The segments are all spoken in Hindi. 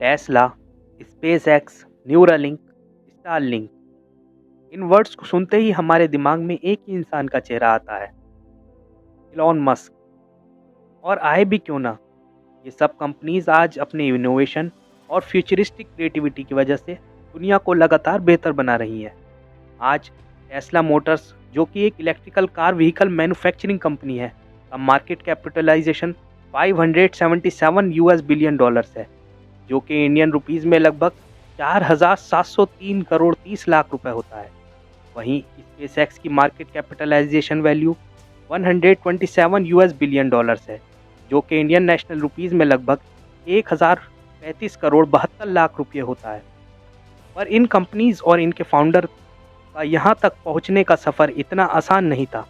टेस्ला, स्पेसएक्स, न्यूरालिंक, स्टारलिंक, इन वर्ड्स को सुनते ही हमारे दिमाग में एक ही इंसान का चेहरा आता है, इलॉन मस्क। और आए भी क्यों ना, ये सब कंपनीज आज अपने इनोवेशन और फ्यूचरिस्टिक क्रिएटिविटी की वजह से दुनिया को लगातार बेहतर बना रही हैं। आज टेस्ला मोटर्स, जो कि एक electrical car vehicle manufacturing company है, का market capitalization 577 US billion dollars है, जो कि इंडियन रुपीस में लगभग 4,703 करोड़ 30 लाख रुपए होता है। वहीं स्पेसएक्स की market capitalization value 127 US billion dollars है, जो कि इंडियन नेशनल रुपीस में लगभग 1,035 करोड़ 72 लाख रुपये होता है। पर इन कंपनीज और इनके फाउंडर का यहाँ तक पहुँचने का सफ़र इतना आसान नहीं था।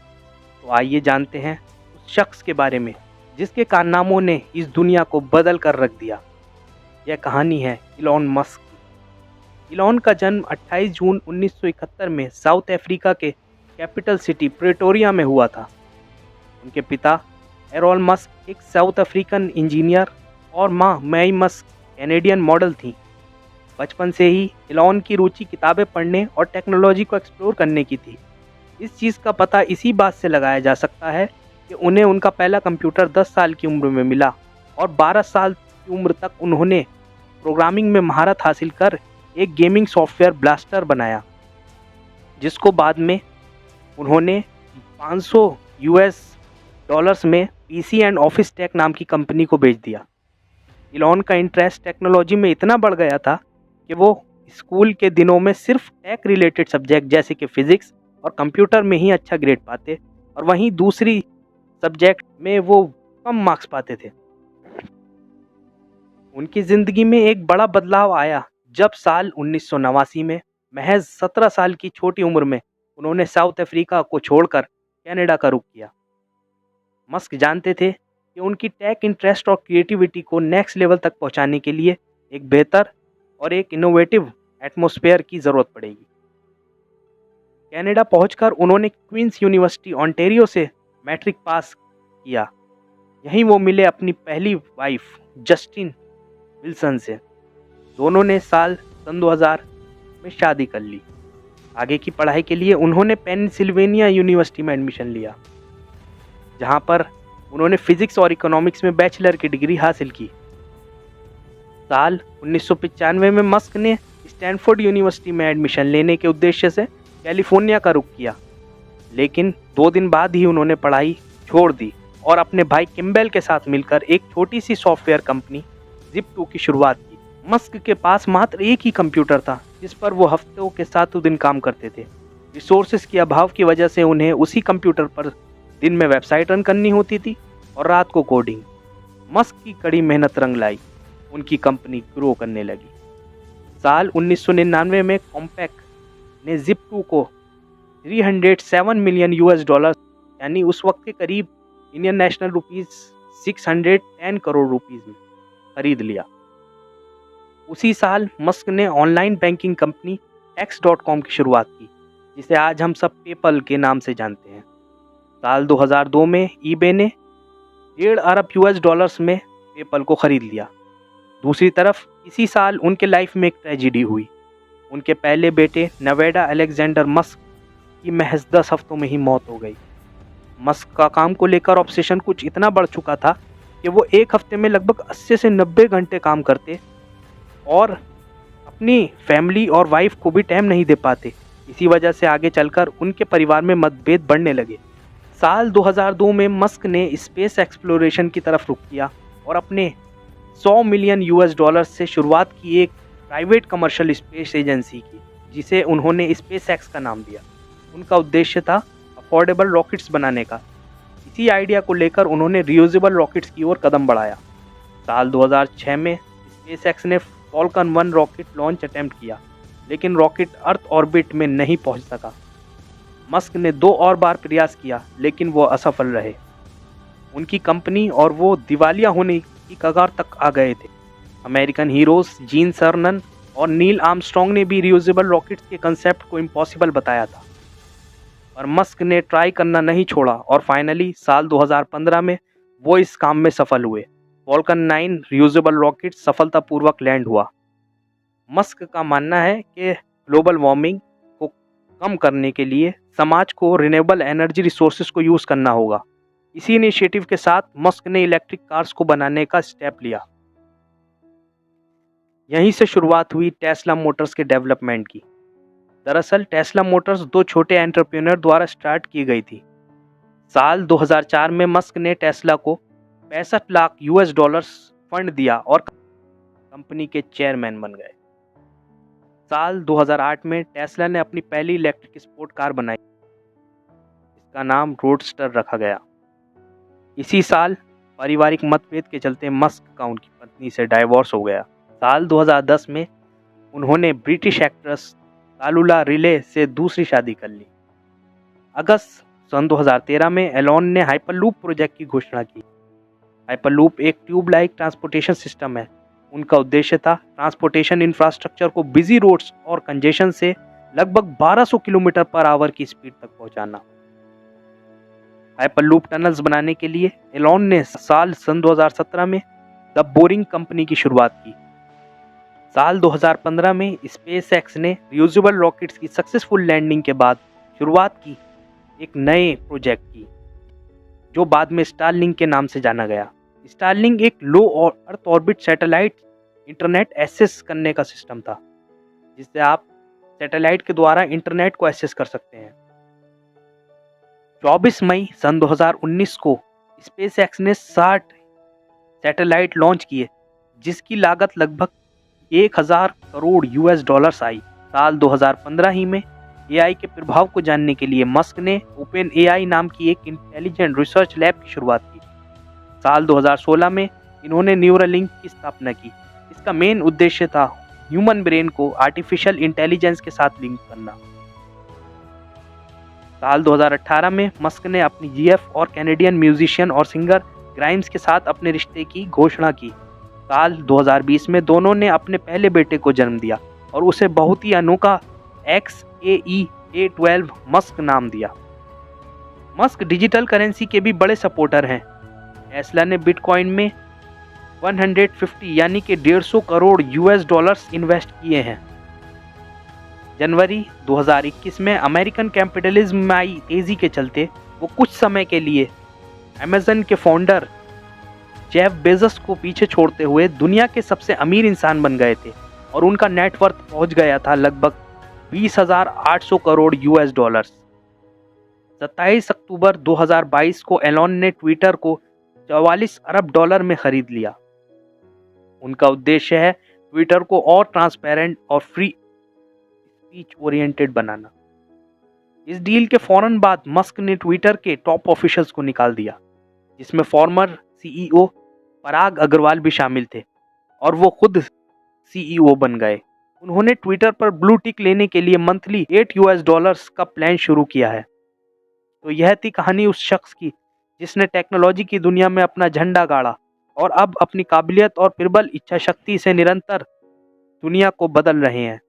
तो आइए जानते हैं उस शख्स के बारे में जिसके कारनामों ने इस दुनिया को बदल कर रख दिया। यह कहानी है इलॉन मस्क की। इलॉन का जन्म 28 जून 1971 में साउथ अफ्रीका के कैपिटल सिटी प्रेटोरिया में हुआ था। उनके पिता एरोल मस्क एक साउथ अफ्रीकन इंजीनियर और मां मई मस्क कैनेडियन मॉडल थीं। बचपन से ही इलॉन की रुचि किताबें पढ़ने और टेक्नोलॉजी को एक्सप्लोर करने की थी। इस चीज़ का पता इसी बात से लगाया जा सकता है कि उन्हें उनका पहला कंप्यूटर 10 साल की उम्र में मिला और 12 साल की उम्र तक उन्होंने प्रोग्रामिंग में महारत हासिल कर एक गेमिंग सॉफ्टवेयर ब्लास्टर बनाया, जिसको बाद में उन्होंने 500 यूएस डॉलर्स में पीसी एंड ऑफिस टेक नाम की कंपनी को बेच दिया। इलॉन का इंटरेस्ट टेक्नोलॉजी में इतना बढ़ गया था कि वो स्कूल के दिनों में सिर्फ टेक रिलेटेड सब्जेक्ट जैसे कि फिजिक्स और कंप्यूटर में ही अच्छा ग्रेड पाते, और वहीं दूसरी सब्जेक्ट में वो कम मार्क्स पाते थे। उनकी ज़िंदगी में एक बड़ा बदलाव आया जब साल 1989 में महज 17 साल की छोटी उम्र में उन्होंने साउथ अफ्रीका को छोड़कर कनाडा का रुख किया। मस्क जानते थे कि उनकी टेक इंटरेस्ट और क्रिएटिविटी को नेक्स्ट लेवल तक पहुंचाने के लिए एक बेहतर और एक इनोवेटिव एटमॉस्फेयर की ज़रूरत पड़ेगी। कनाडा पहुंचकर उन्होंने क्वींस यूनिवर्सिटी ओंटारियो से मैट्रिक पास किया। यहीं वो मिले अपनी पहली वाइफ जस्टिन विल्सन से। दोनों ने सन 2000 में शादी कर ली। आगे की पढ़ाई के लिए उन्होंने पेनिसिल्वेनिया यूनिवर्सिटी में एडमिशन लिया, जहां पर उन्होंने फिजिक्स और इकोनॉमिक्स में बैचलर की डिग्री हासिल की। साल 1995 में मस्क ने स्टैनफोर्ड यूनिवर्सिटी में एडमिशन लेने के उद्देश्य से कैलिफोर्निया का रुख किया, लेकिन 2 दिन बाद ही उन्होंने पढ़ाई छोड़ दी और अपने भाई किम्बेल के साथ मिलकर एक छोटी सी सॉफ्टवेयर कंपनी Zip2 की शुरुआत की। मस्क के पास मात्र एक ही कंप्यूटर था जिस पर वो हफ्तों के 7 दिन काम करते थे। रिसोर्सेज के अभाव की वजह से उन्हें उसी कंप्यूटर पर दिन में वेबसाइट रन करनी होती थी और रात को कोडिंग। मस्क की कड़ी मेहनत रंग लाई, उनकी कंपनी ग्रो करने लगी। साल 1999 में कॉम्पैक ने Zip2 को 307 मिलियन यूएस डॉलर, यानी उस वक्त के करीब Indian national rupees 610 crore rupees में खरीद लिया। उसी साल मस्क ने ऑनलाइन बैंकिंग कंपनी X.com की शुरुआत की, जिसे आज हम सब पेपल के नाम से जानते हैं। साल 2002 में eBay ने 1.5 अरब यूएस डॉलर्स में पेपल को खरीद लिया। दूसरी तरफ इसी साल उनके लाइफ में एक ट्रेजिडी हुई। उनके पहले बेटे नवेडा अलेक्जेंडर मस्क की महज 10 हफ्तों में ही मौत हो गई। मस्क का काम को लेकर ऑब्सेशन कुछ इतना बढ़ चुका था कि वो एक हफ्ते में लगभग 80 से 90 घंटे काम करते और अपनी फैमिली और वाइफ को भी टाइम नहीं दे पाते। इसी वजह से आगे चलकर उनके परिवार में मतभेद बढ़ने लगे। साल 2002 में मस्क ने स्पेस एक्सप्लोरेशन की तरफ रुख किया और अपने 100 मिलियन यूएस डॉलर से शुरुआत की एक प्राइवेट कमर्शियल स्पेस एजेंसी की, जिसे उन्होंने स्पेसएक्स का नाम दिया। उनका उद्देश्य था अफोर्डेबल रॉकेट्स बनाने का। इसी आइडिया को लेकर उन्होंने रियूजेबल रॉकेट्स की ओर कदम बढ़ाया। साल 2006 में स्पेसएक्स ने फॉल्कन 1 रॉकेट लॉन्च अटेम्प्ट किया, लेकिन रॉकेट अर्थ ऑर्बिट में नहीं पहुंच सका। मस्क ने 2 और बार प्रयास किया, लेकिन वो असफल रहे। उनकी कंपनी और वो दिवालिया होने की कगार तक आ गए थे। अमेरिकन हीरोज जीन सर्नन और नील आर्मस्ट्रॉन्ग ने भी रियूजेबल रॉकेट्स के कंसेप्ट को इम्पॉसिबल बताया था, और मस्क ने ट्राई करना नहीं छोड़ा और फाइनली साल 2015 में वो इस काम में सफल हुए। फॉल्कन 9 रियूजेबल रॉकेट सफलतापूर्वक लैंड हुआ। मस्क का मानना है कि ग्लोबल वार्मिंग को कम करने के लिए समाज को रिन्यूएबल एनर्जी रिसोर्सेज को यूज़ करना होगा। इसी इनिशिएटिव के साथ मस्क ने इलेक्ट्रिक कार्स को बनाने का स्टेप लिया। यहीं से शुरुआत हुई टेस्ला मोटर्स के डेवलपमेंट की। दरअसल टेस्ला मोटर्स दो छोटे एंटरप्रेन्योर द्वारा स्टार्ट की गई थी। साल 2004 में मस्क ने टेस्ला को 65 लाख यूएस डॉलर्स फंड दिया और कंपनी के चेयरमैन बन गए। साल 2008 में टेस्ला ने अपनी पहली इलेक्ट्रिक स्पोर्ट कार बनाई, इसका नाम रोडस्टर रखा गया। इसी साल पारिवारिक मतभेद के चलते मस्क का उनकी पत्नी से डाइवोर्स हो गया। साल 2010 में उन्होंने ब्रिटिश एक्ट्रेस तालुला रिले से दूसरी शादी कर ली। अगस्त सन 2013 में एलॉन ने हाइपरलूप प्रोजेक्ट की घोषणा की। हाइपरलूप एक ट्यूब लाइक ट्रांसपोर्टेशन सिस्टम है। उनका उद्देश्य था ट्रांसपोर्टेशन इंफ्रास्ट्रक्चर को बिजी रोड्स और कंजेशन से लगभग 1200 किलोमीटर पर आवर की स्पीड तक पहुंचाना। हाइपरलूप टनल्स बनाने के लिए एलॉन ने साल सन 2017 में द बोरिंग कंपनी की शुरुआत की। साल 2015 में स्पेसएक्स ने रियूजेबल रॉकेट्स की सक्सेसफुल लैंडिंग के बाद शुरुआत की एक नए प्रोजेक्ट की, जो बाद में स्टारलिंक के नाम से जाना गया। स्टारलिंक एक low earth orbit satellite internet access करने का सिस्टम था, जिससे आप सैटेलाइट के द्वारा इंटरनेट को एक्सेस कर सकते हैं। 24 मई सन 2019 को स्पेसएक्स ने 60 सैटेलाइट लॉन्च किए, जिसकी लागत लगभग 1000 करोड़ यूएस डॉलर्स आई। साल 2015 ही में एआई के प्रभाव को जानने के लिए मस्क ने ओपन एआई नाम की एक इंटेलिजेंट रिसर्च लैब की शुरुआत की। साल 2016 में इन्होंने न्यूरालिंक की स्थापना की। इसका मेन उद्देश्य था ह्यूमन ब्रेन को आर्टिफिशियल इंटेलिजेंस के साथ लिंक करना। साल 2018 में मस्क ने अपनी जीएफ और कैनेडियन म्यूजिशियन और सिंगर ग्राइम्स के साथ अपने रिश्ते की घोषणा की। साल 2020 में दोनों ने अपने पहले बेटे को जन्म दिया और उसे बहुत ही अनोखा XAE-A12 मस्क नाम दिया। मस्क डिजिटल करेंसी के भी बड़े सपोर्टर हैं। टेस्ला ने बिटकॉइन में 150 यानी कि 150 करोड़ यूएस डॉलर्स इन्वेस्ट किए हैं। जनवरी 2021 में अमेरिकन कैपिटलिज्म में आई तेजी के चलते वो कुछ समय के लिए अमेज़न के फाउंडर जेफ बेजोस को पीछे छोड़ते हुए दुनिया के सबसे अमीर इंसान बन गए थे और उनका नेटवर्थ पहुंच गया था लगभग 20,800 करोड़ यूएस डॉलर्स। 27 अक्टूबर 2022 को एलॉन ने ट्विटर को 44 अरब डॉलर में खरीद लिया। उनका उद्देश्य है ट्विटर को और ट्रांसपेरेंट और फ्री स्पीच ओरिएंटेड बनाना। इस डील के फौरन बाद मस्क ने ट्विटर के टॉप ऑफिशियल्स को निकाल दिया, जिसमें फॉर्मर सीईओ पराग अग्रवाल भी शामिल थे और वो खुद सीईओ बन गए। उन्होंने ट्विटर पर ब्लू टिक लेने के लिए मंथली 8 यूएस डॉलर्स का प्लान शुरू किया है। तो यह थी कहानी उस शख्स की जिसने टेक्नोलॉजी की दुनिया में अपना झंडा गाड़ा और अब अपनी काबिलियत और प्रबल इच्छा शक्ति से निरंतर दुनिया को बदल रहे हैं।